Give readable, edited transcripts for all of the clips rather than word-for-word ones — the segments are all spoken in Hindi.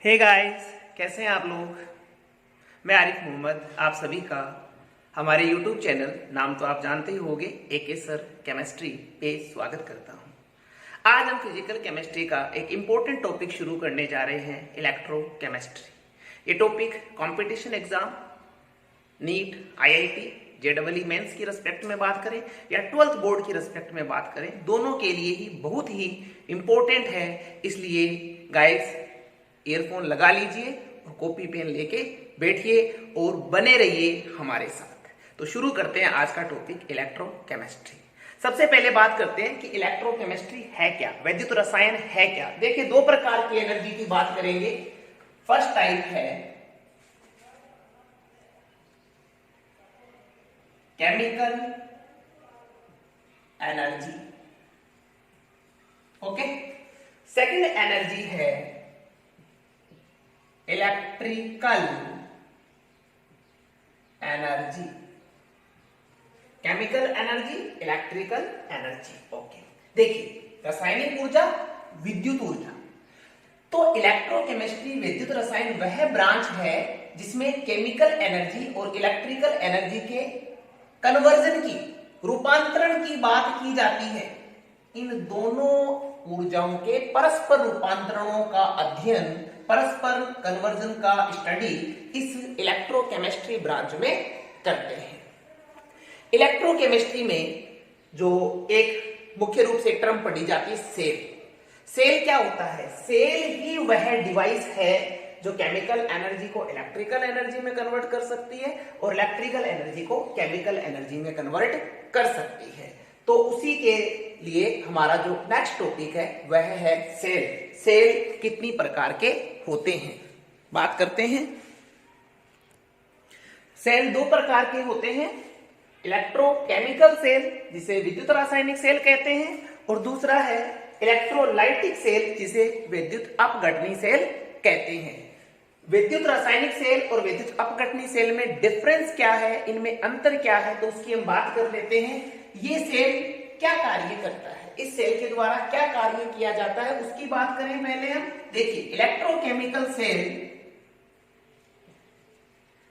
हे गाइस, कैसे हैं आप लोग। मैं आरिफ मोहम्मद आप सभी का हमारे YouTube चैनल, नाम तो आप जानते ही होंगे, AK सर केमिस्ट्री पे स्वागत करता हूं। आज हम फिजिकल केमिस्ट्री का एक इम्पोर्टेंट टॉपिक शुरू करने जा रहे हैं, इलेक्ट्रोकेमिस्ट्री। ये topic competition exam, NEET, IIT, JEE mains की रिस्पेक्ट में बात करें या 12th बोर्ड की रिस्पेक्ट में बात करें, दोनों के लिए ही बहुत ही इम्पोर्टेंट है। इसलिए गाइस, ईयरफोन लगा लीजिए और कॉपी पेन लेके बैठिए और बने रहिए हमारे साथ। तो शुरू करते हैं आज का टॉपिक, इलेक्ट्रोकेमिस्ट्री। सबसे पहले बात करते हैं कि इलेक्ट्रोकेमिस्ट्री है क्या, वैद्युत रसायन है क्या। देखिए, दो प्रकार की एनर्जी की बात करेंगे। फर्स्ट टाइप है chemical energy, okay. Second energy है electrical energy. Chemical energy, electrical energy, okay. देखिए, रासायनिक ऊर्जा, विद्युत ऊर्जा। तो इलेक्ट्रोकेमिस्ट्री, विद्युत रसायन, वह ब्रांच है जिसमें केमिकल एनर्जी और इलेक्ट्रिकल एनर्जी के कन्वर्जन की, रूपांतरण की बात की जाती है। इन दोनों ऊर्जाओं के परस्पर रूपांतरणों का अध्ययन, परस्पर कन्वर्जन का स्टडी इस इलेक्ट्रोकेमिस्ट्री ब्रांच में करते हैं। इलेक्ट्रोकेमिस्ट्री में जो एक मुख्य रूप से टर्म पढ़ी जाती है, सेल। सेल क्या होता है? सेल ही वह डिवाइस है जो केमिकल एनर्जी को इलेक्ट्रिकल एनर्जी में कन्वर्ट कर सकती है और इलेक्ट्रिकल एनर्जी को केमिकल एनर्जी में कन्वर्ट कर सकती है। तो उसी के लिए हमारा जो नेक्स्ट टॉपिक है वह है सेल। सेल कितनी प्रकार के होते हैं, बात करते हैं। सेल दो प्रकार के होते हैं, इलेक्ट्रोकेमिकल सेल जिसे विद्युत रासायनिक सेल कहते हैं, और दूसरा है इलेक्ट्रोलाइटिक सेल जिसे विद्युत अपघटनी सेल कहते हैं। विद्युत रासायनिक सेल और विद्युत अपघटनी सेल में डिफरेंस क्या है, इनमें अंतर क्या है, तो उसकी हम बात कर लेते हैं। ये सेल क्या कार्य करता है, इस सेल के द्वारा क्या कार्य किया जाता है, उसकी बात करें पहले हम। देखिए, इलेक्ट्रोकेमिकल सेल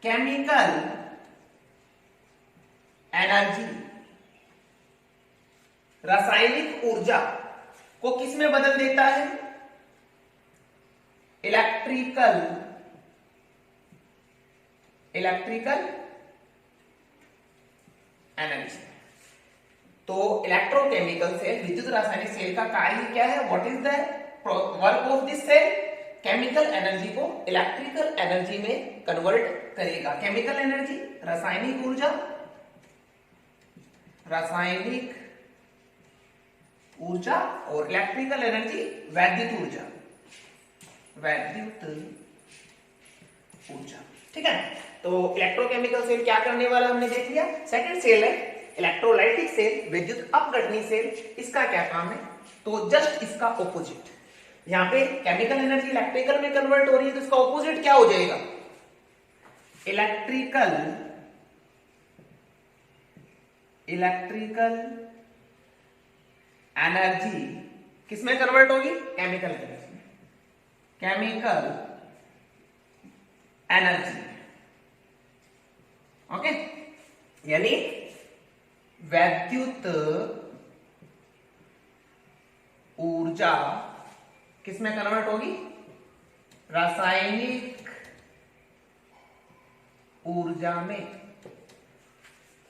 केमिकल एनर्जी, रासायनिक ऊर्जा को किस में बदल देता है? Electrical energy. तो इलेक्ट्रोकेमिकल सेल, विद्युत रासायनिक सेल का कार्य क्या है? What is the work of this cell? Chemical energy को इलेक्ट्रिकल एनर्जी में कन्वर्ट करेगा। केमिकल एनर्जी रासायनिक ऊर्जा, रासायनिक ऊर्जा, और इलेक्ट्रिकल एनर्जी वैद्युत ऊर्जा, वैद्युत ऊर्जा, ठीक है। तो इलेक्ट्रोकेमिकल सेल क्या करने वाला हमने देख लिया। सेकंड सेल है इलेक्ट्रोलाइटिक सेल, विद्युत अपघटनी सेल। इसका क्या काम है? तो जस्ट इसका ऑपोजिट। यहां पे केमिकल एनर्जी इलेक्ट्रिकल में कन्वर्ट हो रही है, तो इसका ऑपोजिट क्या हो जाएगा? इलेक्ट्रिकल एनर्जी किसमें कन्वर्ट होगी? केमिकल एनर्जी में, केमिकल एनर्जी, ओके। यानी वैद्युत ऊर्जा किसमें कन्वर्ट होगी? रासायनिक ऊर्जा में।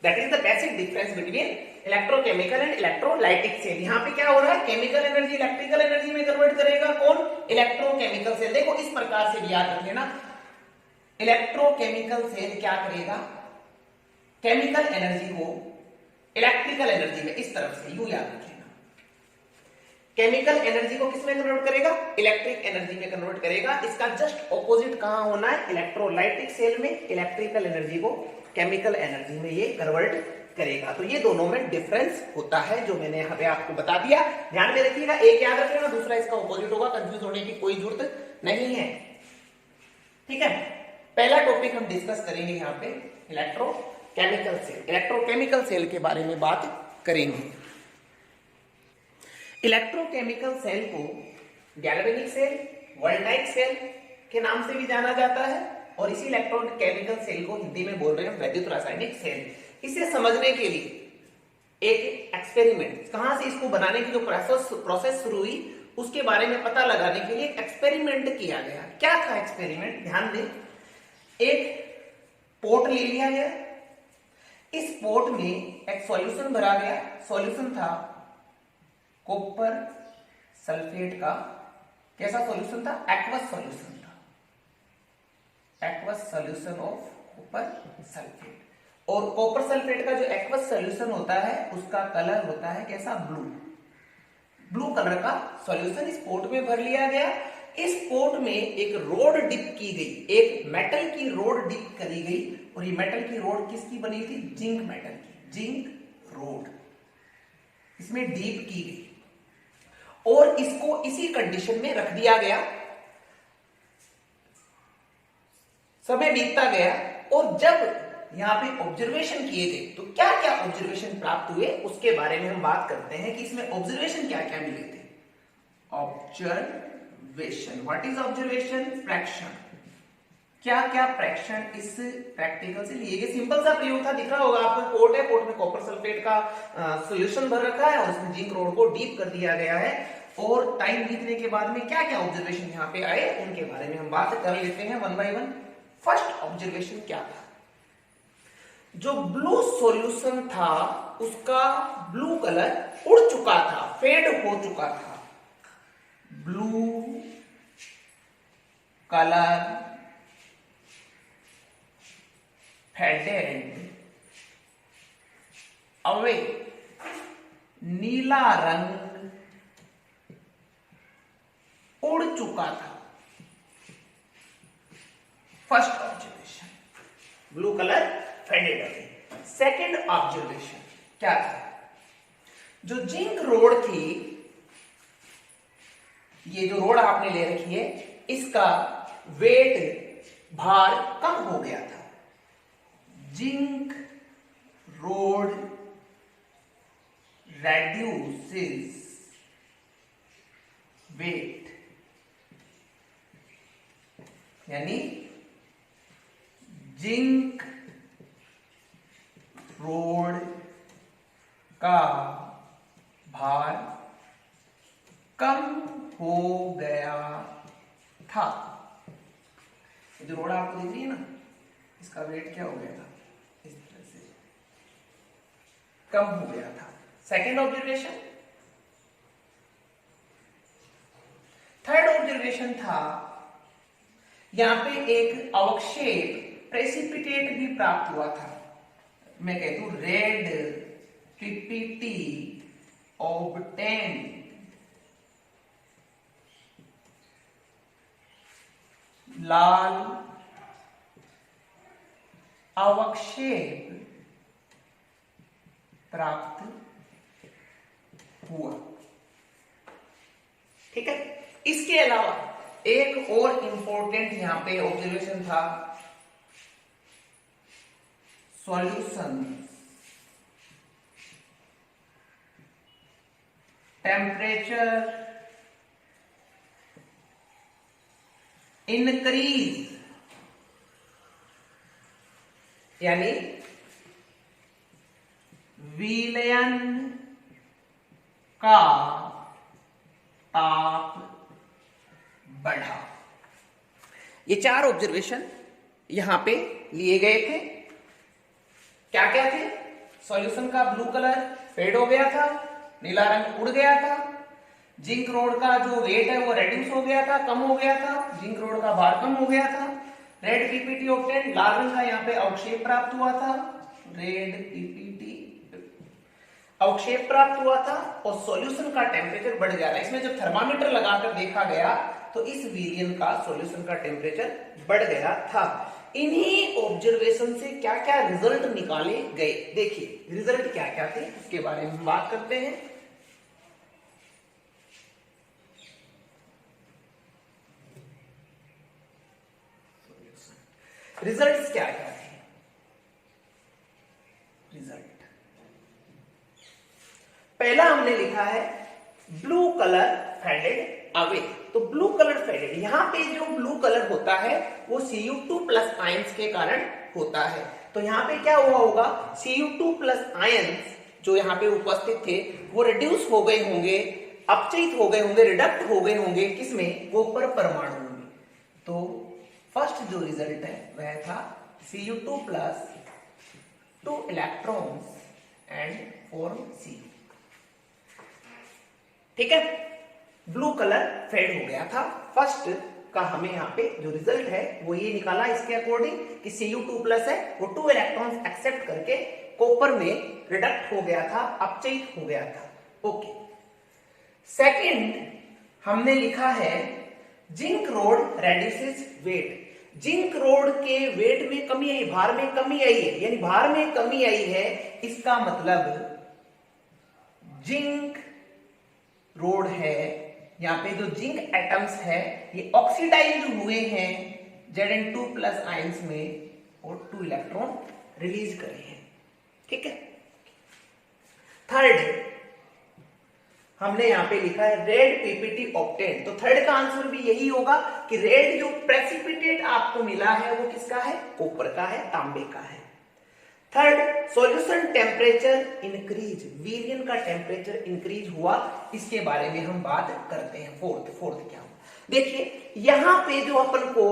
That is the basic difference between electrochemical and electrolytic cell. यहां पे क्या हो रहा है? केमिकल एनर्जी इलेक्ट्रिकल एनर्जी में कन्वर्ट करेगा कौन? Electrochemical cell. देखो, इस प्रकार से भी याद रख लेना, इलेक्ट्रोकेमिकल सेल क्या करेगा? केमिकल एनर्जी को इलेक्ट्रिकल एनर्जी में, इस तरफ से यूं याद रखिएगा, केमिकल एनर्जी को किसमें कन्वर्ट करेगा? इलेक्ट्रिक एनर्जी में कन्वर्ट करेगा। इसका जस्ट ऑपोजिट कहां होना है? इलेक्ट्रोलाइटिक सेल में इलेक्ट्रिकल एनर्जी को केमिकल एनर्जी में ये कन्वर्ट करेगा। तो ये दोनों में डिफरेंस होता है, जो मैंने यहाँ पे आपको बता दिया। ध्यान में रखिएगा, एक याद रखिएगा, दूसरा इसका ऑपोजिट होगा, कंफ्यूज होने की कोई जरूरत नहीं है, ठीक है। पहला टॉपिक हम डिस्कस करेंगे यहाँ पे इलेक्ट्रोकेमिकल सेल। इलेक्ट्रोकेमिकल सेल के बारे में बात करेंगे। इलेक्ट्रोकेमिकल सेल को गैल्वेनिक सेल, वोल्टाइक सेल, के नाम से भी जाना जाता है और इसी इलेक्ट्रोकेमिकल सेल को हिंदी में बोल रहे हैं वैद्युत रासायनिक सेल। इसे समझने के लिए एक एक्सपेरिमेंट, कहां से इसको बनाने की जो प्रोसेस शुरू हुई उसके बारे में पता लगाने के लिए एक एक्सपेरिमेंट किया गया। क्या था एक्सपेरिमेंट, ध्यान दें। एक पोर्ट ले लिया गया, इस पोर्ट में एक सॉल्यूशन भरा गया। सॉल्यूशन था कॉपर सल्फेट का। कैसा सॉल्यूशन था? एक्वस सॉल्यूशन था, aqueous solution of copper sulphate. और कॉपर सल्फेट का जो एक्वस सॉल्यूशन होता है उसका कलर होता है कैसा? ब्लू। ब्लू कलर का सॉल्यूशन इस पोर्ट में भर लिया गया। इस पोर्ट में एक रोड डिप की गई, एक मेटल की रोड डिप करी गई। और ये मेटल की रोड किसकी बनी थी? जिंक मेटल की, जिंक रोड इसमें डीप की गई और इसको इसी कंडीशन में रख दिया गया। समय बीतता गया और जब यहां पे ऑब्जर्वेशन किए गए तो क्या क्या ऑब्जर्वेशन प्राप्त हुए उसके बारे में हम बात करते हैं कि इसमें ऑब्जर्वेशन क्या क्या मिले थे। Observation, what is observation? Fraction. क्या क्या फ्रैक्शन इस प्रैक्टिकल से लिए गए? सिंपल सा प्रयोग था, दिख रहा होगा आपको। पोर्ट है, पोर्ट में कॉपर सल्फेट का सॉल्यूशन भर रखा है और उसमें जिंक रोड को डीप कर दिया गया है। और टाइम बीतने के बाद में क्या क्या ऑब्जर्वेशन यहाँ पे आए उनके बारे में हम बात कर लेते हैं one by one. First observation क्या था? जो ब्लू सॉल्यूशन था उसका ब्लू कलर उड़ चुका था, फेड हो चुका था। ब्लू कलर फेडेड अवे, नीला रंग उड़ चुका था। First observation, blue colour faded away. Second observation क्या था? जो जिंक रोड थी, ये जो रोड आपने ले रखी है, इसका वेट, भार कम हो गया था। जिंक रोड reduces weight, यानी जिंक रोड का भार कम हो गया था। जो रोड आपको दिख रही है ना, इसका वेट क्या हो गया था? इस तरह से कम हो गया था। Second observation. थर्ड ऑब्जर्वेशन था, यहां पे एक अवक्षेप प्रेसिपिटेट भी प्राप्त हुआ था। मैं कह दूं रेड पीपीटी ऑब्टेन्ड, लाल अवक्षेप प्राप्त हुआ। ठीक है। इसके अलावा एक और इंपॉर्टेंट यहां पे ऑब्जर्वेशन था, सॉल्यूशन टेम्परेचर इंक्रीज, यानी विलयन का ताप बढ़ा। ये चार ऑब्जर्वेशन यहां पे लिए गए थे। क्या क्या थे? सॉल्यूशन का ब्लू कलर फेड हो गया था, नीला रंग उड़ गया था, जिंक रोड का जो वेट है वो रेड्यूस हो गया था, कम हो गया था, जिंक रोड का भार कम हो गया था, रेड पीपीटी ऑब्टेन्ड, लाल रंग का यहाँ पे अवक्षेप प्राप्त हुआ था, रेड पीपीटी अवक्षेप प्राप्त हुआ था, और सॉल्यूशन का टेम्परेचर बढ़ गया था। इसमें जब थर्मामीटर लगाकर देखा गया तो इस विलियन का सॉल्यूशन का टेम्परेचर बढ़ गया था। इन्हीं ऑब्जर्वेशन से क्या क्या रिजल्ट निकाले गए, देखिए रिजल्ट क्या क्या थे उसके बारे में हम बात करते हैं। रिजल्ट्स क्या क्या थे? रिजल्ट पहला हमने लिखा है ब्लू कलर फेडेड अवे। तो ब्लू कलर फेडेड, यहां पे जो ब्लू कलर होता है वो Cu2 प्लस आयंस के कारण होता है। तो यहाँ पे क्या हुआ होगा, Cu2 प्लस आयंस जो यहाँ पे उपस्थित थे वो रिड्यूस हो गए होंगे, अपचयित हो गए होंगे, रिडक्ट हो गए होंगे, किसमें, वो पर परमाणु में। तो फर्स्ट जो रिजल्ट है वह था Cu2 plus 2 electrons and form C। ठीक है, ब्लू कलर फेड हो गया था। फर्स्ट का हमें यहाँ पे जो रिजल्ट है वो ये निकाला इसके अकॉर्डिंग कि Cu2 प्लस है वो 2 इलेक्ट्रॉन्स एक्सेप्ट करके कॉपर में रिडक्ट हो गया था, अपचयित हो गया था। ओके, सेकंड हमने लिखा है zinc rod reduces weight. Zinc rod के वेट में कमी आई, भार में कमी आई है, यानी भार में कमी आई है, इसका मतलब जिंक रोड है, यहाँ पे जो जिंक एटम्स है ये ऑक्सीडाइज हुए हैं Zn2 प्लस आयंस में और 2 इलेक्ट्रॉन रिलीज करे हैं। ठीक है, थर्ड हमने यहां पे लिखा है रेड पीपीटी ऑब्टेन। तो थर्ड का आंसर भी यही होगा कि रेड जो प्रेसिपिटेट आपको मिला है वो किसका है, कॉपर का है, तांबे का है। थर्ड, सॉल्यूशन टेम्परेचर इंक्रीज, वीरियन का टेम्परेचर इंक्रीज हुआ, इसके बारे में हम बात करते हैं। फोर्थ क्या हुआ, देखिए यहां पे जो अपन को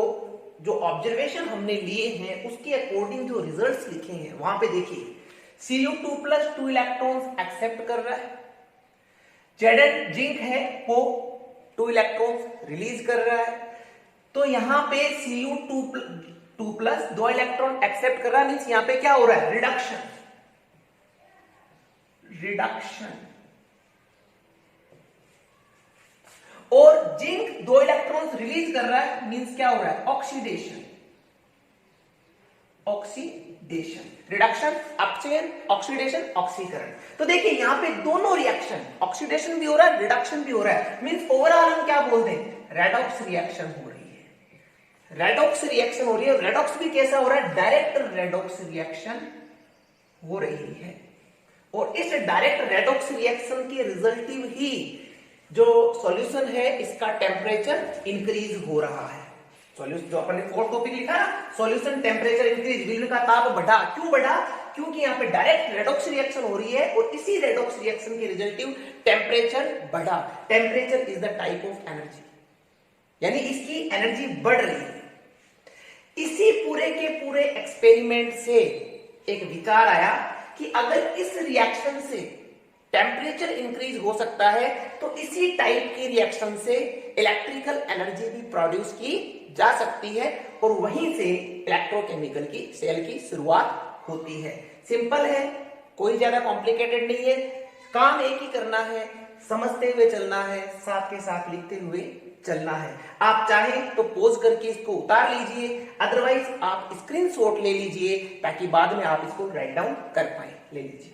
जो ऑब्जर्वेशन हमने लिए हैं उसके अकॉर्डिंग जो रिजल्ट्स लिखे हैं वहां पे देखिए Cu2 प्लस 2 इलेक्ट्रॉन्स एक्सेप्ट कर रहा है, Zn जिंक है वो 2 इलेक्ट्रॉन्स रिलीज कर रहा है। तो यहां पे Cu2 प्लस 2 इलेक्ट्रॉन एक्सेप्ट कर रहा है, मींस यहां पे क्या हो रहा है, रिडक्शन। और जिंक 2 इलेक्ट्रॉन्स रिलीज कर रहा है, मींस क्या हो रहा है, ऑक्सीडेशन। रिडक्शन, अपचयन, ऑक्सीडेशन, ऑक्सीकरण। तो देखिए यहां पे दोनों रिएक्शन, ऑक्सीडेशन भी हो रहा है, रिडक्शन भी हो रहा है, मींस ओवरऑल हम क्या बोलते हैं, रेडॉक्स रिएक्शन हो रही है। रेडॉक्स रिएक्शन हो रही है, रेडॉक्स भी कैसा हो रहा है, डायरेक्ट रेडॉक्स रिएक्शन हो रही है। और इस डायरेक्ट रेडॉक्स रिएक्शन के रिजल्टिव ही जो सॉल्यूशन है इसका टेम्परेचर इंक्रीज हो रहा है। सॉल्यूशन जो अपन ने फोर्थ टॉपिक लिखा ना, सॉल्यूशन टेम्परेचर इंक्रीज, विलयन का ताप बढ़ा। क्यों बढ़ा, क्योंकि यहाँ पे डायरेक्ट रेडॉक्स रिएक्शन हो रही है और इसी रेडॉक्स रिएक्शन के रिजल्टिव टेम्परेचर बढ़ा। Temperature is the type of energy, यानी इसकी एनर्जी बढ़ रही है। इसी पूरे के पूरे एक्सपेरिमेंट से एक विचार आया कि अगर इस रिएक्शन से टेम्परेचर इंक्रीज हो सकता है तो इसी टाइप की रिएक्शन से इलेक्ट्रिकल एनर्जी भी प्रोड्यूस की जा सकती है और वहीं से इलेक्ट्रोकेमिकल की सेल की शुरुआत होती है। सिंपल है, कोई ज्यादा कॉम्प्लिकेटेड नहीं है, काम एक ही करना है, समझते हुए चलना है, साथ के साथ लिखते हुए चलना है। आप चाहें तो पॉज करके इसको उतार लीजिए, अदरवाइज आप स्क्रीनशॉट ले लीजिए ताकि बाद में आप इसको राइट डाउन कर पाए। ले लीजिए।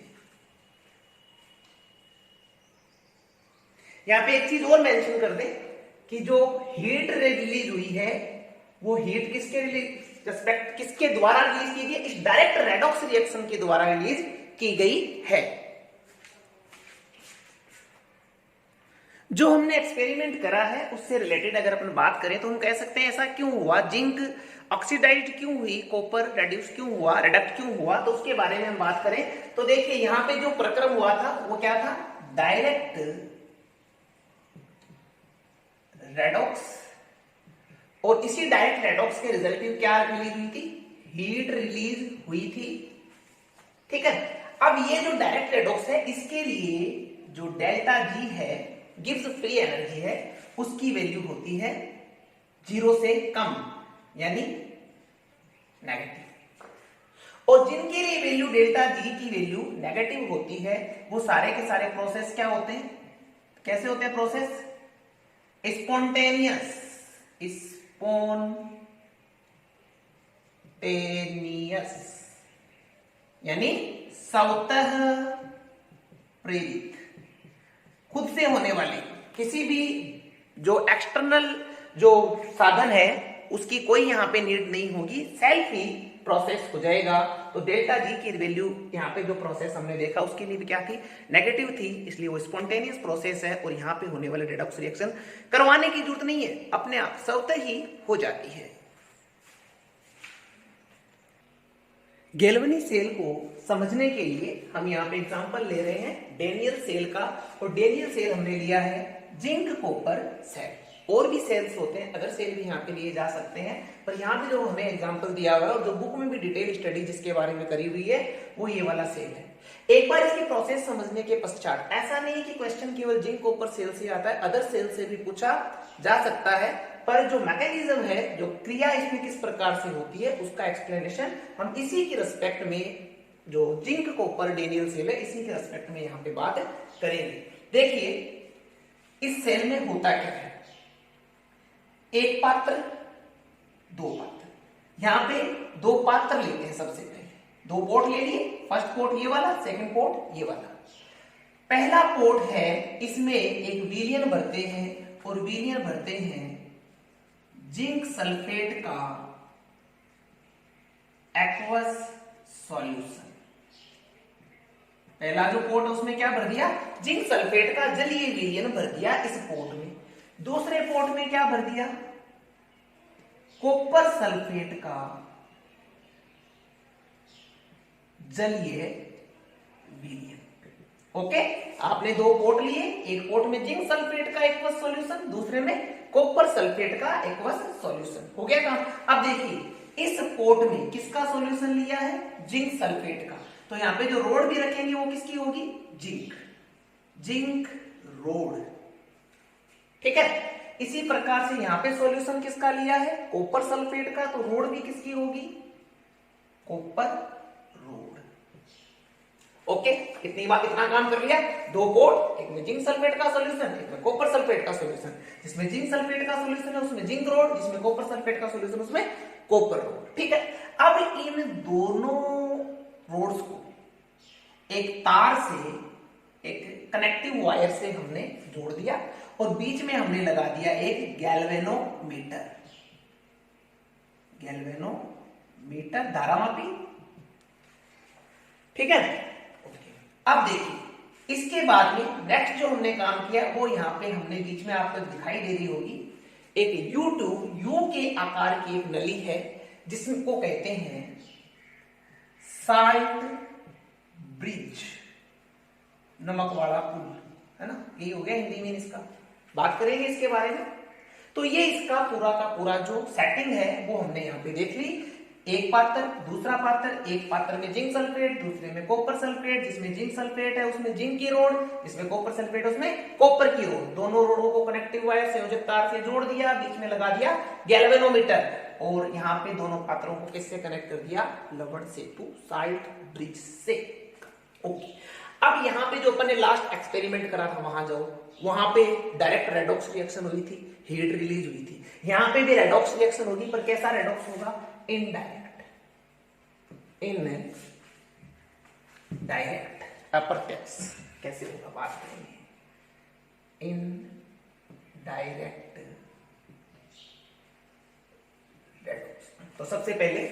यहां पे एक चीज और मेंशन कर दें कि जो हीट रिलीज हुई है वो हीट किसके द्वारा रिलीज की गई, इस डायरेक्ट रेडॉक्स रिएक्शन के द्वारा रिलीज की गई है। जो हमने एक्सपेरिमेंट करा है उससे रिलेटेड अगर अपन बात करें तो हम कह सकते हैं ऐसा क्यों हुआ, जिंक ऑक्सीडाइज्ड क्यों हुई, कॉपर रेड्यूस क्यों हुआ, रिडक्ट क्यों हुआ, तो उसके बारे में हम बात करें तो देखिए यहां पे जो प्रक्रम हुआ था वो क्या था, डायरेक्ट रेडॉक्स, और इसी डायरेक्ट रेडॉक्स के रिजल्टिव क्या रिलीज हुई थी, हीट रिलीज हुई थी। ठीक है, अब ये जो डायरेक्ट रेडॉक्स है इसके लिए जो डेल्टा जी है, गिव्स फ्री एनर्जी है, उसकी वैल्यू होती है 0 से कम यानी नेगेटिव। और जिनके लिए वैल्यू डेल्टा जी की वैल्यू नेगेटिव होती है वो सारे के सारे प्रोसेस क्या होते हैं, कैसे होते हैं प्रोसेस, स्पॉन्टेनियस यानी स्वतः प्रेरित, खुद से होने वाले, किसी भी जो एक्सटर्नल जो साधन है उसकी कोई यहां पे नीड नहीं होगी, सेल्फ ही प्रोसेस हो जाएगा। तो डेल्टा जी की वैल्यू यहाँ पे जो प्रोसेस हमने देखा उसके लिए भी क्या थी, नेगेटिव थी, इसलिए वो स्पॉन्टेनियस प्रोसेस है और यहाँ पे होने वाले रेडॉक्स रिएक्शन करवाने की जरूरत नहीं है, अपने आप स्वतः ही हो जाती है। गैल्वेनिक सेल को समझने के लिए हम यहाँ पे एग्जांपल ले रहे हैं डेनियल सेल का, और डेनियल सेल हमने लिया है जिंक कॉपर सेल। और भी सेल्स होते हैं, अदर सेल भी यहाँ पे लिए जा सकते हैं, पर यहाँ पे जो हमें एग्जांपल दिया हुआ है और जो बुक में भी डिटेल स्टडी जिसके बारे में करी हुई है वो ये वाला सेल है। एक बार इसकी प्रोसेस समझने के पश्चात, ऐसा नहीं है कि क्वेश्चन केवल जिंक कॉपर सेल से आता है, अदर सेल से भी पूछा जा सकता है, पर जो मैकेनिज्म है, जो क्रिया इसमें किस प्रकार से होती है उसका एक्सप्लेनेशन हम इसी के रिस्पेक्ट में, जो जिंक कॉपर डेनियल सेल है इसी के रिस्पेक्ट में यहाँ पे बात करेंगे। देखिए इस सेल में होता क्या है, एक पात्र दो पात्र, यहाँ पे दो पात्र लेते हैं। सबसे पहले दो पोर्ट ले लिए, फर्स्ट पोर्ट ये वाला, सेकंड पोर्ट ये वाला। पहला पोर्ट है, इसमें एक विलियन भरते हैं और विलियन भरते हैं जिंक सल्फेट का एक्वस सॉल्यूशन। पहला जो पोर्ट है उसमें क्या भर दिया, जिंक सल्फेट का जलीय विलियन भर दिया इस पोर्ट में। दूसरे पोर्ट में क्या भर दिया, कॉपर सल्फेट का जलीय विलियन। ओके, आपने दो पोर्ट लिए, एक पोर्ट में जिंक सल्फेट का एक्वस सॉल्यूशन, दूसरे में कॉपर सल्फेट का एक्वस सॉल्यूशन। हो गया काम। अब देखिए इस पोर्ट में किसका सॉल्यूशन लिया है, जिंक सल्फेट का, तो यहां पे जो रोड भी रखेंगे वो किसकी होगी, जिंक रोड। ठीक है, इसी प्रकार से यहां पे सॉल्यूशन किसका लिया है, कॉपर सल्फेट का, तो रोड भी किसकी होगी, कॉपर रोड। ओके, इतना काम कर लिया। दो पोर्ट, एक में जिंक सल्फेट का सॉल्यूशन, एक में कॉपर सल्फेट का सॉल्यूशन। जिसमें जिंक सल्फेट का सॉल्यूशन है उसमें जिंक रोड, जिसमें कॉपर सल्फेट का सॉल्यूशन उसमें कॉपर रोड। ठीक है, अब इन दोनों रोड्स को एक तार से, एक कनेक्टिव वायर से हमने जोड़ दिया और बीच में हमने लगा दिया एक गैल्वेनोमीटर। धारामापी। ठीक है, अब देखिए इसके बाद में नेक्स्ट जो हमने काम किया वो यहां पे हमने बीच में आपको दिखाई दे रही होगी एक यू के आकार की एक नली है जिसको कहते हैं साल्ट ब्रिज, नमक वाला पुल, है ना, यही हो गया हिंदी में। इसका बात करेंगे इसके बारे में। तो ये इसका पूरा का पूरा जो सेटिंग है वो हमने यहाँ पे देख ली। एक पात्र, दूसरा पात्र, एक पात्र में जिंक सल्फेट, दूसरे में कॉपर सल्फेट, जिसमें जिंक सल्फेट है उसमें जिंक की रोड, जिसमें कॉपर सल्फेट उसमें कॉपर की रोड। दोनों रोडों को कनेक्टिव वायर संयोजक तार से जोड़ दिया, बीच में लगा दिया गैल्वेनोमीटर, और यहाँ पे दोनों पात्रों को किससे कनेक्ट कर दिया, लवण सेतु, साल्ट ब्रिज से। ओके, अब यहाँ पे जो अपन ने लास्ट एक्सपेरिमेंट करा था वहां जाओ, वहां पे डायरेक्ट रेडॉक्स रिएक्शन हुई थी, हीट रिलीज हुई थी। यहाँ पे भी रेडॉक्स रिएक्शन होगी, पर कैसा रेडॉक्स होगा, इनडायरेक्ट, अप्रत्यक्ष। कैसे होगा बात करेंगे, इनडायरेक्ट रेडॉक्स। तो सबसे पहले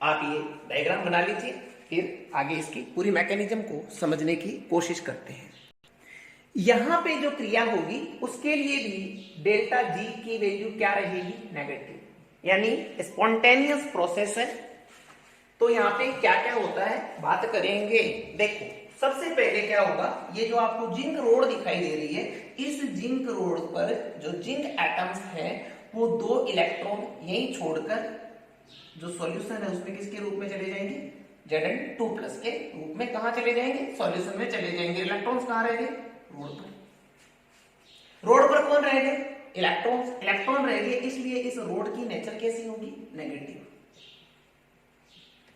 आप ये डायग्राम बना लीजिए, फिर आगे इसकी पूरी मैकेनिज्म को समझने की कोशिश करते हैं। यहां पे जो क्रिया होगी उसके लिए भी डेल्टा जी की वैल्यू क्या रहेगी, नेगेटिव, यानी स्पॉन्टेनियस प्रोसेस है। तो यहाँ पे क्या क्या होता है बात करेंगे। देखो सबसे पहले क्या होगा, ये जो आपको जिंक रोड दिखाई दे रही है, इस जिंक रोड पर जो जिंक एटम्स है वो दो इलेक्ट्रॉन यही छोड़कर जो सॉल्यूशन है उसमें किसके रूप में चले जाएंगे, Zn2+ के रूप में कहां चले जाएंगे, सॉल्यूशन में चले जाएंगे। इलेक्ट्रॉन्स कहां रह गए, रोड पर कौन रह गए, इलेक्ट्रॉन रह गए, इसलिए इस रोड की नेचर कैसी होगी, नेगेटिव।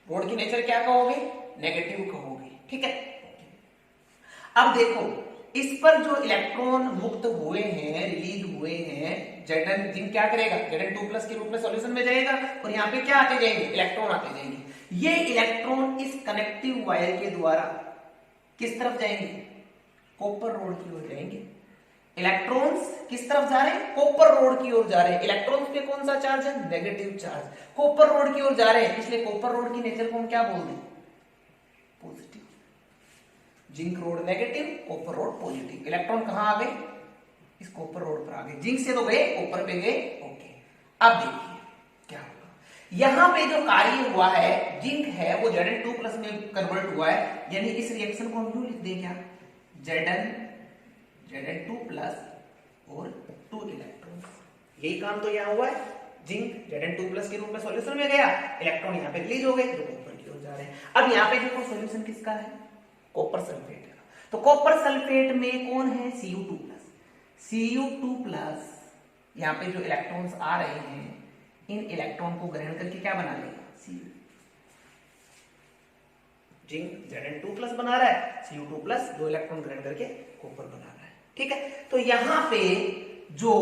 रोड की नेचर क्या कहोगे, नेगेटिव कहोगे। ठीक है, अब देखो इस पर जो इलेक्ट्रॉन मुक्त हुए हैं, रिलीज हुए हैं, Zn जिंक क्या करेगा, Zn2+ के रूप में सॉल्यूशन में जाएगा, और यहाँ पे क्या आते जाएंगे, इलेक्ट्रॉन आते जाएंगे। ये इलेक्ट्रॉन इस कनेक्टिव वायर के द्वारा किस तरफ जाएंगे, कॉपर रोड की ओर जाएंगे। इलेक्ट्रॉन्स किस तरफ जा रहे हैं? कॉपर रोड की ओर जा रहे हैं। इलेक्ट्रॉन्स पे कौन सा चार्ज है? Negative charge. कॉपर रोड की ओर जा रहे हैं, इसलिए कॉपर रोड की नेचर को हम क्या बोल दें? Positive. Zinc road negative, copper road positive. Electron कहां आ गए? इस कॉपर रोड पर आ गए। जिंक से तो गए, कॉपर पे गए। ओके, अब देखिए क्या होगा। यहां पे जो कार्य हुआ है, जिंक है वो Zn2 प्लस में कन्वर्ट हुआ है, यानी इस रिएक्शन को हम यूं लिख दें क्या? Zn2 प्लस और 2 इलेक्ट्रॉन। यही काम तो यहां हुआ है। जिंक Zn2 प्लस के रूप में सॉल्यूशन में गया, इलेक्ट्रॉन यहां पे रिलीज हो गए जो कॉपर की ओर जा रहे हैं। अब यहां पे देखो सॉल्यूशन किसका है? कॉपर सल्फेट का। तो कॉपर सल्फेट में कौन है? Cu2 plus. Cu2 प्लस यहां पे जो इलेक्ट्रॉन्स आ रहे हैं, इन इलेक्ट्रॉन को ग्रहण करके क्या बना लेगा? Cu। जिंक Zn2 प्लस बना रहा है, Cu2 प्लस 2 इलेक्ट्रॉन ग्रहण करके कॉपर बना रहा है। ठीक है, तो यहां पे जो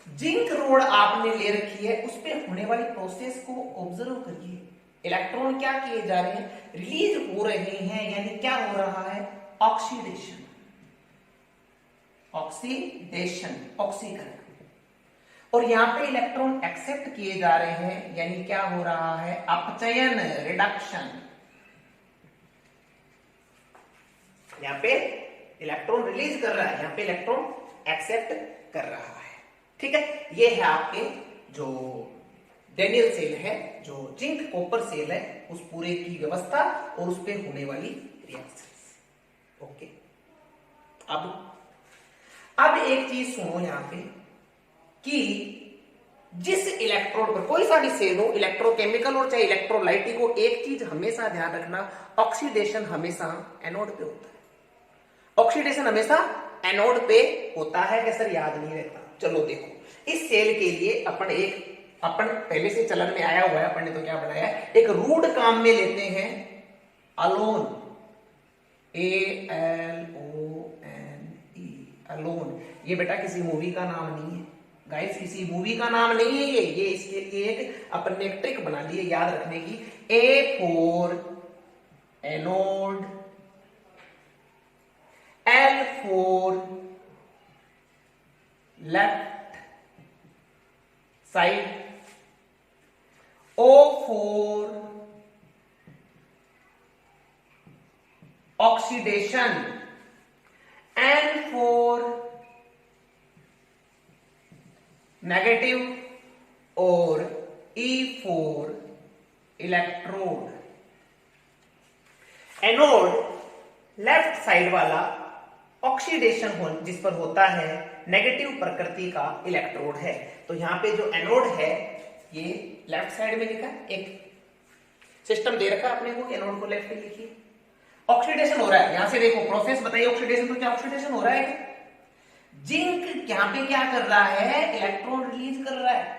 जिंक रोड आपने ले रखी है, उस पे होने वाली प्रोसेस को ऑब्जर्व करिए। इलेक्ट्रॉन क्या किए जा रहे हैं? रिलीज हो रहे हैं, यानी क्या हो रहा है? ऑक्सीडेशन। ऑक्सीडेशन, ऑक्सीकरण। और यहां पे इलेक्ट्रॉन एक्सेप्ट किए जा रहे हैं, यानी क्या हो रहा है? अपचयन, रिडक्शन। यहां पे इलेक्ट्रॉन रिलीज कर रहा है, यहां पे इलेक्ट्रॉन एक्सेप्ट कर रहा है। ठीक है, ये है आपके जो डेनियल सेल है, जो जिंक कॉपर सेल है, उस पूरे की व्यवस्था और उस पे होने वाली रिएक्शंस। ओके, अब एक चीज सुनो यहां पे कि जिस इलेक्ट्रोड पर कोई सा भी सेल हो, इलेक्ट्रोकेमिकल और चाहे इलेक्ट्रोलाइटिक हो, एक चीज हमेशा ध्यान रखना, ऑक्सीडेशन हमेशा एनोड पे होता है। ऑक्सीडेशन हमेशा एनोड पे होता है। क्या सर याद नहीं रहता? चलो देखो, इस सेल के लिए अपन पहले से चलन में आया हुआ है, अपन ने तो क्या बनाया है, एक रूड काम में लेते हैं अलोन, ALONE, अलोन। ये बेटा किसी मूवी का नाम नहीं है गाइस, किसी मूवी का नाम नहीं है ये इसके लिए एक अपन ने एक ट्रिक बना ली है याद रखने की। A for anode, L for left side, O for oxidation, N for negative और E for electrode. Anode left side वाला ऑक्सीडेशन हो जिस पर होता है, नेगेटिव प्रकृति का इलेक्ट्रोड है। तो यहां पे जो एनोड है, ये लेफ्ट साइड में लिखा, एक सिस्टम दे रखा अपने को, एनोड को लेफ्ट पे लिखिए। ऑक्सीडेशन हो रहा है, यहां से देखो प्रोसेस बताइए ऑक्सीडेशन, तो क्या ऑक्सीडेशन हो रहा है? जिंक यहां पे क्या कर रहा है? इलेक्ट्रॉन रिलीज कर रहा है,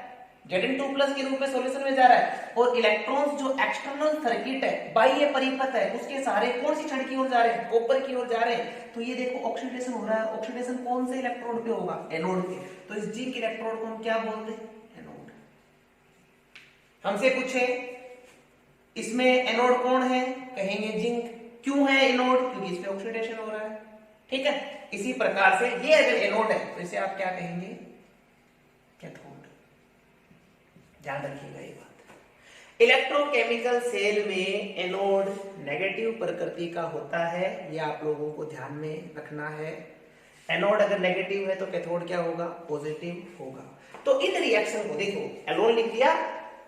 Zn2 प्लस के रूप में सॉल्यूशन में जा रहा है, और इलेक्ट्रॉन्स जो एक्सटर्नल सर्किट है, बाह्य परिपथ है, उसके सहारे कौन सी छड़ की ओर जा रहे हैं? कॉपर की ओर जा रहे हैं। तो ये देखो ऑक्सीडेशन हो रहा है। ऑक्सीडेशन कौन से इलेक्ट्रोड पे होगा? एनोड पे। तो इस जिंक इलेक्ट्रोड को हम क्या बोलते हैं? एनोड। हमसे पूछे इसमें एनोड कौन है? कहेंगे जिंक। क्यों है एनोड? क्योंकि इस पे ऑक्सीडेशन हो रहा है। ठीक है, इसी प्रकार से ये अगर एनोड है तो इसे आप क्या कहेंगे? कैथोड। ध्यान रखिएगा ये बात। इलेक्ट्रोकेमिकल सेल में एनोड नेगेटिव प्रकृति का होता है, ये आप लोगों को ध्यान में रखना है। एनोड अगर नेगेटिव है तो कैथोड क्या होगा? पॉजिटिव होगा। तो इन रिएक्शन को देखो, एनोड लिख दिया,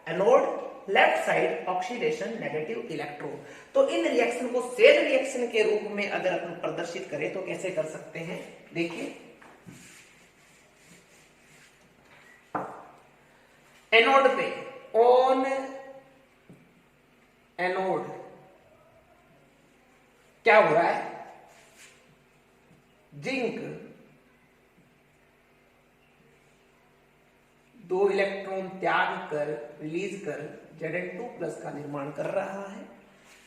anode left side oxidation, negative electrode. तो इन रिएक्शन को सेल रिएक्शन के रूप में अगर अपन प्रदर्शित करें तो कैसे कर सकते हैं? देखिए, एनोड पे ऑन एनोड क्या हो रहा है? जिंक 2 इलेक्ट्रॉन त्याग कर, रिलीज कर Zn2 प्लस का निर्माण कर रहा है।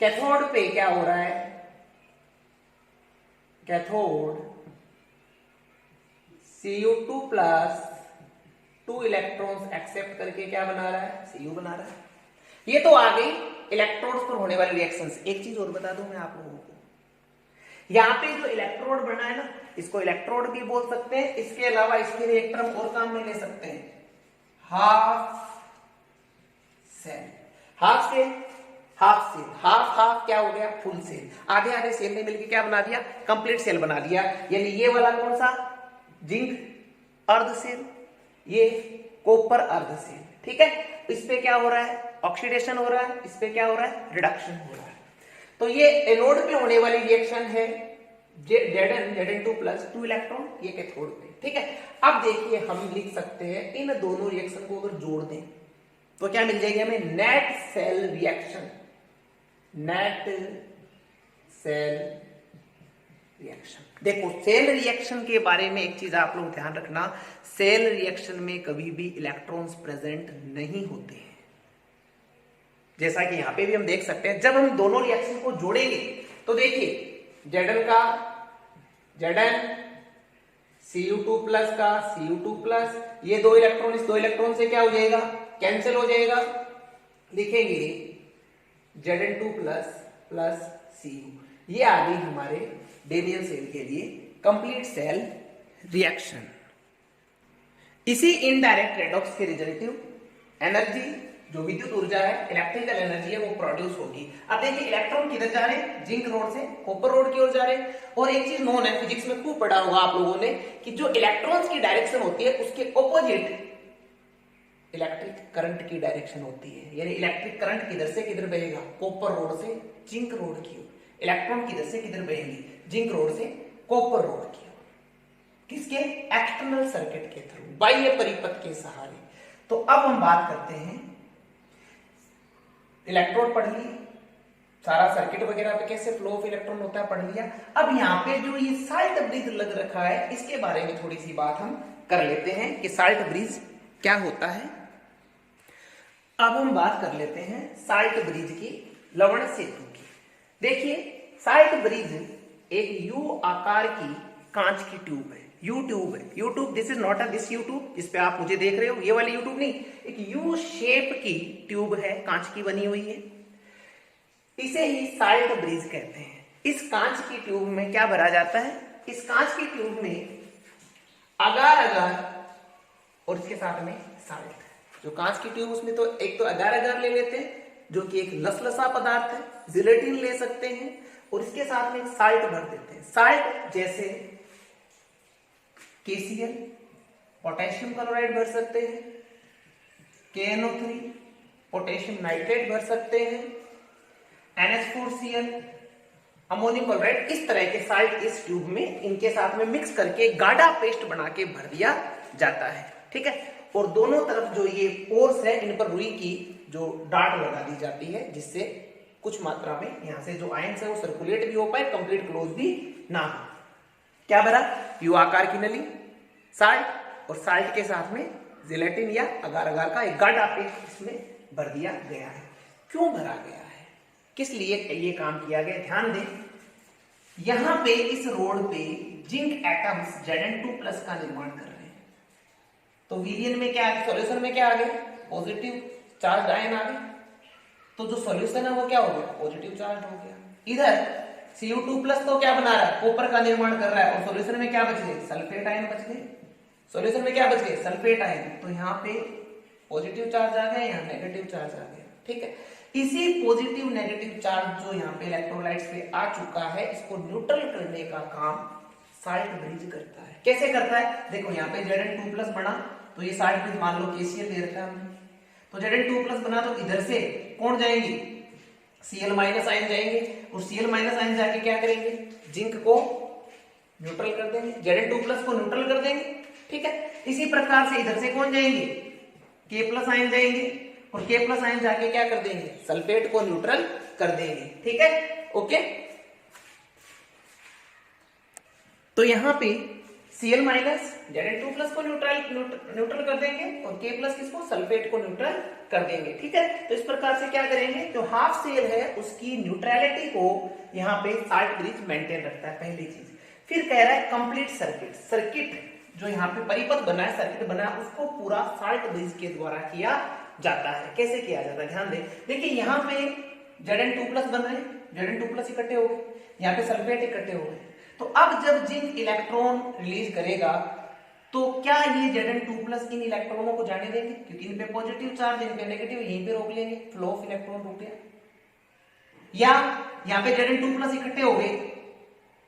कैथोड पे क्या हो रहा है? Cathode Cu2 plus 2 electrons accept करके क्या बना रहा है? Cu बना रहा है। ये तो आ गई इलेक्ट्रोड्स पर होने वाली रिएक्शंस। एक चीज और बता दूं मैं आप लोगों को, यहां पे जो इलेक्ट्रोड बना है ना, इसको इलेक्ट्रोड भी बोल सकते हैं। इसके अलावा इसके लिए एक टर्म और काम में ले सकते हैं, half cell. Half cell, half cell, half half क्या हो गया, फुल सेल। आधे आधे सेल ने मिलकर क्या बना दिया, कंप्लीट सेल बना दिया। यानी ये वाला कौन सा, जिंक अर्ध सेल, ये कॉपर अर्ध सेल। ठीक है, इस पे क्या हो रहा है, ऑक्सीडेशन हो रहा है, इस पे क्या हो रहा है, रिडक्शन हो रहा है। तो ये एनोड पे होने वाली रिएक्शन है Zn2 प्लस 2 इलेक्ट्रॉन, ये कैथोड पे। ठीक है, अब देखिए हम लिख सकते हैं इन दोनों रिएक्शन को अगर जोड़ दें तो क्या मिल जाएगी हमें, net cell reaction. Net cell reaction. देखो सेल रिएक्शन के बारे में एक चीज आप लोग ध्यान रखना, सेल रिएक्शन में कभी भी इलेक्ट्रॉन्स प्रेजेंट नहीं होते हैं। जैसा कि यहां पे भी हम देख सकते हैं, जब हम दोनों रिएक्शन को जोड़ेंगे तो देखिए Zn का Zn, Cu2 प्लस का Cu2 प्लस, ये दो इलेक्ट्रॉन इस दो इलेक्ट्रॉन से क्या हो जाएगा, कैंसिल हो जाएगा। लिखेंगे Zn2 प्लस प्लस Cu, ये आ गई हमारे डेबियन सेल के लिए कंप्लीट सेल रिएक्शन। इसी इनडायरेक्ट रेडॉक्स के रिजल्टिव एनर्जी, जो विद्युत ऊर्जा है, इलेक्ट्रिकल एनर्जी है, वो प्रोड्यूस होगी। अब देखिए इलेक्ट्रॉन किधर जा रहे हैं, जिंक रोड से कॉपर रोड की ओर जा रहे हैं। और एक चीज नोन है, फिजिक्स में खूब पढ़ा होगा आप लोगों ने, कि जो इलेक्ट्रॉन्स की डायरेक्शन होती है उसके ऑपोजिट इलेक्ट्रिक करंट की डायरेक्शन होती है। यानी इलेक्ट्रिक करंट किधर से किधर बहेगा, कॉपर रोड से जिंक रोड की ओर। इलेक्ट्रॉन किधर से किधर बहेंगे, जिंक रोड से कॉपर रोड की ओर। किसके, एक्सटर्नल सर्किट के थ्रू, बाह्य परिपथ के सहारे। तो अब हम बात करते हैं, इलेक्ट्रोड पढ़ लिए, सारा सर्किट वगैरह पे कैसे फ्लो ऑफ इलेक्ट्रॉन होता है पढ़ लिया। अब यहाँ पे जो ये साल्ट ब्रिज लग रखा है, इसके बारे में थोड़ी सी बात हम कर लेते हैं कि साल्ट ब्रिज क्या होता है। अब हम बात कर लेते हैं साल्ट ब्रिज की, लवण सेतु की। देखिए साल्ट ब्रिज एक यू आकार की कांच की ट्यूब है, यू ट्यूब है। You tube, this is not a this you tube जिसपे आप मुझे देख रहे हो, ये वाली यू ट्यूब नहीं, एक यू शेप की ट्यूब है, कांच की बनी हुई है। इसे ही साल्ट ब्रिज कहते हैं। इस कांच की ट्यूब में क्या भरा जाता है, इस कांच की ट्यूब में अगार अगार और इसके साथ में साल्ट। जो कांच की ट्यूब, उसमें तो एक तो अगार अगार ले लेते हैं जो कि एक लसलसा पदार्थ है, जिलेटिन ले सकते हैं, और इसके साथ में साल्ट भर देते हैं। साल्ट जैसे KCl, पोटेशियम क्लोराइड भर सकते हैं, KNO3, पोटेशियम नाइट्रेट भर सकते हैं, NH4Cl, अमोनियम क्लोराइड। इस तरह के साल्ट इस ट्यूब में इनके साथ में मिक्स करके गाढ़ा पेस्ट बना के भर दिया जाता है। ठीक है, और दोनों तरफ जो ये पोर्स है, इन पर रुई की जो डाट लगा दी जाती है, जिससे कुछ मात्रा में यहां से जो आयंस है वो सर्कुलेट भी हो पाए, कंप्लीट क्लोज भी ना हो। क्या भरा, यू आकार की नली, साल्ट, और साल्ट के साथ में जिलेटिन या अगार अगार का एक गाढ़ा पेस्ट इसमें भर दिया गया है। क्यों भरा गया है, किस लिए ये काम किया गया, ध्यान दें। यहां पे इस रोड पे जिंक एटम्स Zn2 प्लस का निर्माण कर रहे हैं। तो विलियन में क्या है, सॉल्यूशन में क्या आ गया, पॉजिटिव चार्ज आयन आ गए। तो जो सॉल्यूशन है वो क्या हो गया, पॉजिटिव चार्ज हो गया। इधर Cu2 प्लस तो क्या बना रहा है, कॉपर का निर्माण कर रहा है, और सॉल्यूशन में क्या बच गए, सल्फेट आयन बच गए। सॉल्यूशन में क्या बच गए, सल्फेट आयन। तो यहाँ पे पॉजिटिव चार्ज आ गया, यहाँ नेगेटिव चार्ज आ गया। ठीक है, इसी पॉजिटिव नेगेटिव चार्ज जो यहाँ पे इलेक्ट्रोलाइट्स पे आ चुका है, इसको न्यूट्रल करने का काम साल्ट ब्रिज करता है। कैसे करता है, देखो यहाँ पे Zn2 प्लस बना, तो ये साल्ट ब्रिज मान लो KCl ले रखा है हमने, तो Zn2 प्लस बना, तो इधर से कौन जाएंगे, Cl माइनस आयन जाएंगे, और Cl माइनस आयन जाके क्या करेंगे, जिंक को न्यूट्रल कर देंगे, Zn2 प्लस को न्यूट्रल कर देंगे। ठीक है, इसी प्रकार से इधर से कौन जाएंगे, K प्लस आयन जाएंगे, और K प्लस आयन जाके क्या कर देंगे, सल्फेट को न्यूट्रल कर देंगे। ठीक है, ओके। तो यहां पे Cl माइनस Zn2 प्लस को न्यूट्रल कर देंगे, और K प्लस किसको, सल्फेट को न्यूट्रल कर देंगे। ठीक है, तो इस प्रकार से क्या करेंगे, जो हाफ सेल है उसकी न्यूट्रलिटी को यहाँ पे साल्ट ब्रिज मेंटेन रखता है, पहली चीज। फिर कह रहा है कंप्लीट सर्किट, सर्किट जो यहाँ पे परिपथ बना है, सर्किट बना है, उसको पूरा साल्ट ब्रिज के द्वारा किया जाता है। कैसे किया जाता है, ध्यान दें। देखिए यहाँ पे Zn2 प्लस बन रहे हैं, Zn2 प्लस इकट्ठे हो गए, यहाँ पे सल्फेट इकट्ठे हो गए, तो तो अब जब जिंक इलेक्ट्रॉन रिलीज करेगा तो क्या ये Zn2+ इन इलेक्ट्रॉनों को जाने देंगे, क्योंकि इन पे पॉजिटिव चार्ज, इन पे नेगेटिव, यहीं पे रोक लेंगे, फ्लो ऑफ इलेक्ट्रॉन रुक गया। या यहाँ पे Zn2+ इकट्ठे हो गए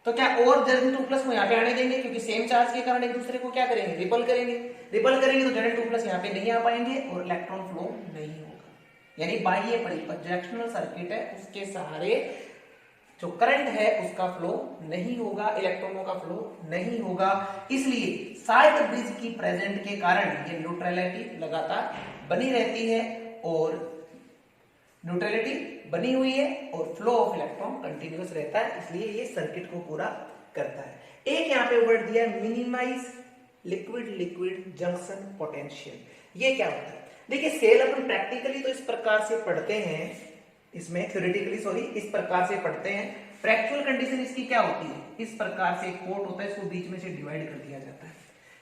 तो क्या और Zn2+ को यहाँ पे आने देंगे, क्योंकि सेम चार्ज के कारण एक दूसरे को क्या करेंगे, रिपल करेंगे। रिपल करेंगे तो Zn2+ यहाँ पे नहीं आ पाएंगे और इलेक्ट्रॉन फ्लो नहीं होगा। यानी बाह्य परिपथ जो एक्सटर्नल सर्किट है उसके सहारे जो करंट है उसका फ्लो नहीं होगा, इलेक्ट्रॉनों का फ्लो नहीं होगा। इसलिए साल्ट ब्रिज की प्रेजेंट के कारण ये न्यूट्रलिटी लगातार बनी रहती है और न्यूट्रलिटी बनी हुई है और फ्लो ऑफ इलेक्ट्रॉन कंटिन्यूअस रहता है, इसलिए ये सर्किट को पूरा करता है। एक यहाँ पे वर्ड दिया है minimize liquid liquid junction potential. ये क्या होता है? देखिए सेल अपन प्रैक्टिकली तो इस प्रकार से पढ़ते हैं, इसमें थ्योरेटिकली सॉरी इस प्रकार से पढ़ते हैं। प्रैक्टिकल कंडीशन इसकी क्या होती है? इस प्रकार से एक पोर्ट होता है, इसको बीच में से डिवाइड कर दिया जाता है।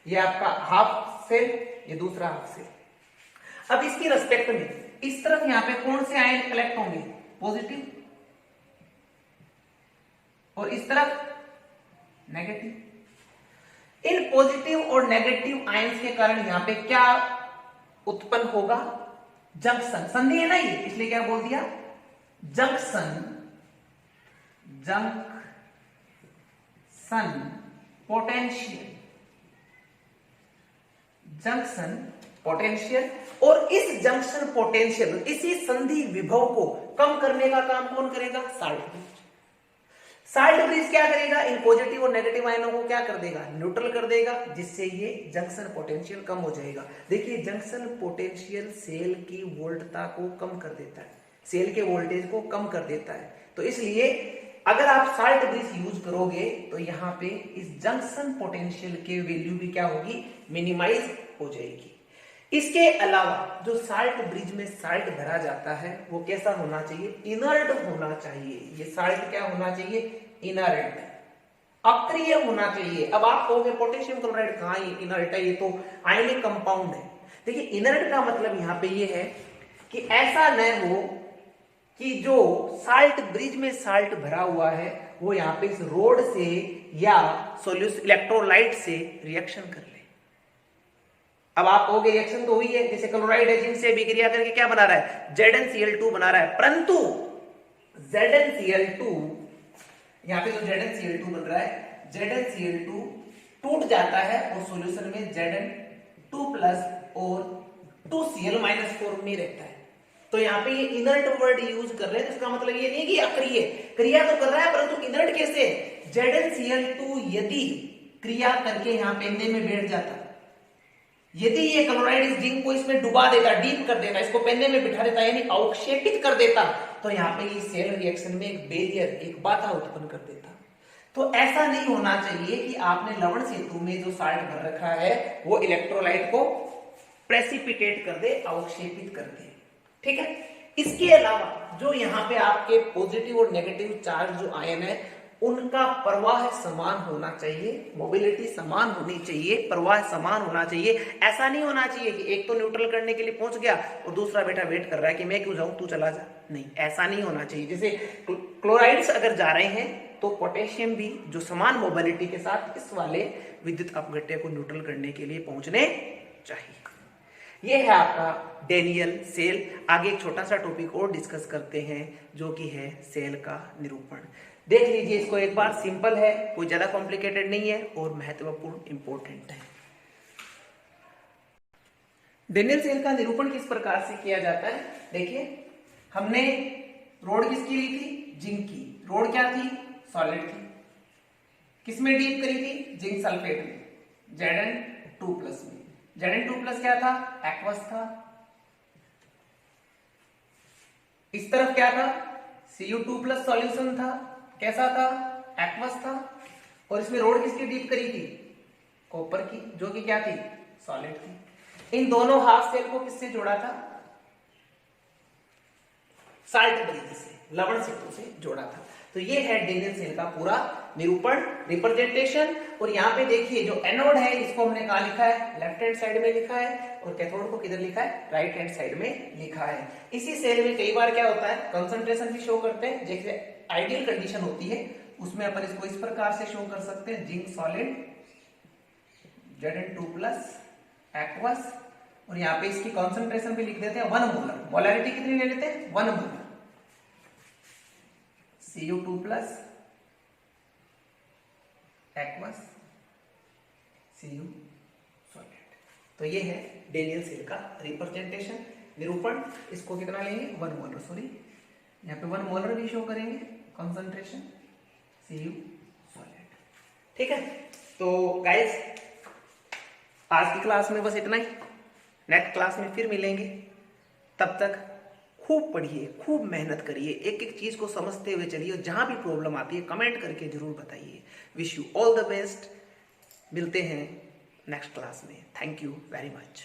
ये आपका हाफ सेल, ये दूसरा हाफ सेल। अब इसकी रेस्पेक्ट में इस तरफ यहां पे कौन से आयन कलेक्ट होंगे? पॉजिटिव, और इस तरफ नेगेटिव। इन पॉजिटिव और नेगेटिव आयंस के कारण यहां पे क्या उत्पन्न होगा? जंक्शन। संधि है ना ये, इसलिए क्या बोल दिया? Junction, junction potential, junction potential. और इस जंक्शन पोटेंशियल, इसी संधि विभव को कम करने का काम कौन करेगा? Salt bridge. साल्ट ब्रिज क्या करेगा? इन पॉजिटिव और नेगेटिव आयनों को क्या कर देगा? न्यूट्रल कर देगा, जिससे ये जंक्शन पोटेंशियल कम हो जाएगा। देखिए जंक्शन पोटेंशियल सेल की वोल्टता को कम कर देता है, सेल के वोल्टेज को कम कर देता है। तो इसलिए अगर आप साल्ट ब्रिज यूज करोगे तो यहां पे इस जंक्शन पोटेंशियल के वैल्यू भी क्या होगी? मिनिमाइज हो जाएगी। इसके अलावा जो साल्ट ब्रिज में साल्ट भरा जाता है वो कैसा होना चाहिए? इनर्ट होना चाहिए। ये साल्ट क्या होना चाहिए? इनर्ट, अक्रिय होना चाहिए। अब आप कहोगे पोटेशियम क्लोराइड कहां ये इनर्ट है, ये तो आयनिक कंपाउंड है। देखिए इनर्ट का मतलब यहां पे ये है कि ऐसा न हो कि जो साल्ट ब्रिज में साल्ट भरा हुआ है वो यहां पे इस रोड से या सोल्यूशन इलेक्ट्रोलाइट से रिएक्शन कर ले। अब आप कहोगे रिएक्शन तो हुई है, जैसे क्लोराइड है जिनसे अभिक्रिया करके क्या बना रहा है? ZnCl2 बना रहा है, परंतु ZnCl2 यहां पे जो ZnCl2 बन रहा है, ZnCl2 टूट जाता है और सॉल्यूशन में Zn2+ और 2Cl-4 में रहता है। तो यहाँ पे ये इनर्ट वर्ड यूज कर रहे हैं, तो इसका मतलब ये नहीं कि अक्रिय, क्रिया तो कर रहा है परंतु इनर्ट कैसे? ZnCl2 यदि क्रिया करके यहाँ पेंदे में बैठ जाता, यदि ये क्लोराइड इस जिंक को इसमें डुबा देता, डीप कर देता, इसको पेंदे में बिठा देता, यानी अवक्षेपित कर देता, तो यहाँ पे ये सेल रिएक्शन में एक बैरियर, एक बाधा उत्पन्न कर देता। तो ऐसा नहीं होना चाहिए कि आपने लवण सेतु में जो साल्ट भर रखा है वो इलेक्ट्रोलाइट को प्रेसिपिटेट कर दे, अवक्षेपित कर दे। ठीक है। इसके अलावा जो यहाँ पे आपके पॉजिटिव और नेगेटिव चार्ज जो आयन है उनका प्रवाह समान होना चाहिए, मोबिलिटी समान होनी चाहिए, प्रवाह समान होना चाहिए। ऐसा नहीं होना चाहिए कि एक तो न्यूट्रल करने के लिए पहुंच गया और दूसरा बेटा वेट कर रहा है कि मैं क्यों जाऊं, तू चला जा। नहीं, ऐसा नहीं होना चाहिए। जैसे क्लोराइड्स अगर जा रहे हैं तो पोटेशियम भी जो समान मोबिलिटी के साथ इस वाले विद्युत अपघट्य को न्यूट्रल करने के लिए पहुंचने चाहिए। यह है आपका डेनियल सेल। आगे एक छोटा सा टॉपिक और डिस्कस करते हैं जो कि है सेल का निरूपण। देख लीजिए इसको एक बार, सिंपल है, कोई ज्यादा कॉम्प्लिकेटेड नहीं है और महत्वपूर्ण इंपॉर्टेंट है। डेनियल सेल का निरूपण किस प्रकार से किया जाता है? देखिए हमने रोड किसकी ली थी? जिंक की। रोड क्या थी? सॉलिड थी। किसमें डीप करी थी? जिंक सल्फेट में, Zn2+ में। Zn2+ क्या था? एक्वस था। इस तरफ क्या था? Cu2+ सॉल्यूशन था। कैसा था? एक्वस था। और इसमें रोड किसकी डीप करी थी? कॉपर की, जो कि क्या थी? सॉलिड थी। इन दोनों हाफ सेल को किससे जोड़ा था? साल्ट ब्रिज से, लवण सेतु से जोड़ा था। तो ये है डेनियल सेल का पूरा निरूपण, रिप्रेजेंटेशन। और यहाँ पे देखिए जो एनोड है इसको हमने कहा लिखा है? लेफ्ट हैंड साइड में लिखा है। और कैथोड को किधर लिखा है? राइट हैंड साइड में लिखा है। इसी सेल में कई बार क्या होता है? कंसंट्रेशन भी शो करते हैं। जैसे आइडियल कंडीशन होती है उसमें अपन इसको इस प्रकार से शो कर सकते हैं, जिंक सॉलिड Zn2+ एक्वस, और यहाँ पे इसकी कॉन्सेंट्रेशन भी लिख देते हैं 1 मोलर। मोलैरिटी कितनी ले लेते हैं? 1 molar. Cu2+ aqueous Cu solid. तो ये है डेनियल सेल का रिप्रेजेंटेशन, निरूपण। इसको कितना लेंगे? 1 मोलर, सॉरी यहाँ पे 1 मोलर भी शो करेंगे कॉन्सेंट्रेशन Cu सॉलिड। ठीक है, तो गाइस आज की क्लास में बस इतना ही। नेक्स्ट क्लास में फिर मिलेंगे, तब तक खूब पढ़िए, खूब मेहनत करिए, एक एक चीज को समझते हुए चलिए। जहां भी प्रॉब्लम आती है कमेंट करके जरूर बताइए। Wish you all the best. मिलते हैं नेक्स्ट क्लास में। Thank you very much.